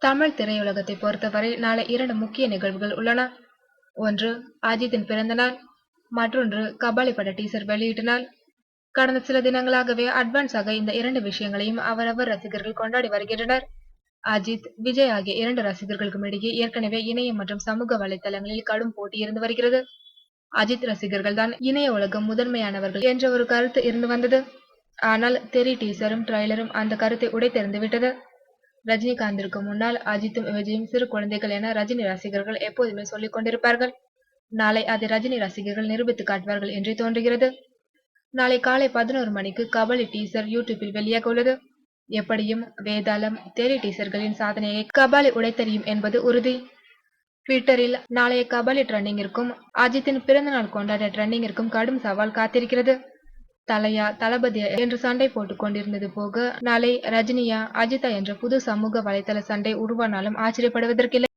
தமிழ் திரையுலகத்தை பொறுத்தவரை நாளை 2 முக்கிய நிகழ்வுகள் உள்ளன. ஒன்று அஜித்தின் பிறந்த நாள், மற்றொன்று கபாலி பட டீசர் வெளியீட்டு நாள். கடந்த சில தினங்களாகவே அட்வான்ஸாக இந்த 2 விஷயங்களையும் அவரவர் ரசிகர்கள் கொண்டாடி வருகின்றனர். அஜித், விஜய் ஆகிய 2 ரசிகர்களுக்கும் இடையே ஏற்கனவே இணையம் மற்றும் சமூக வலைதளங்களில் கடும் போட்டி இருந்து வருகிறது. அஜித் ரசிகர்கள் தான் இணைய உலகம் முதன்மையானவர்கள் என்ற ஒரு கருத்து இருந்து வந்தது. ஆனால் தெறி டீசரும் ட்ரைலரும் அந்த கருத்தை உடைத்தெறிந்து விட்டது. ரஜினிகாந்திற்கு முன்னால் அஜித்தும் விஜயும் சிறு குழந்தைகள் என ரஜினி ரசிகர்கள் எப்போதுமே சொல்லிக் கொண்டிருப்பார்கள். நாளை அதை ரஜினி ரசிகர்கள் நிரூபித்து காட்டுவார்கள் என்றே தோன்றுகிறது. நாளை காலை 11 மணிக்கு கபாலி டீசர் யூடியூபில் வெளியாக உள்ளது. எப்படியும் வேதாளம், தெறி டீசர்களின் சாதனையை கபாலி உடைத்தெறியும் என்பது உறுதி. ட்விட்டரில் நாளைய கபாலி ட்ரெண்டிங்கிற்கும் அஜித்தின் பிறந்தநாள் கொண்டாட ட்ரெண்டிங்கிற்கும் கடும் சவால் காத்திருக்கிறது. தலையா தளபதியா என்று சண்டை போட்டுக் கொண்டிருந்தது போக நாளை ரஜினியா அஜித்தா என்ற புது சமூக வலைதள சண்டை உருவானாலும் ஆச்சரியப்படுவதற்கில்லை.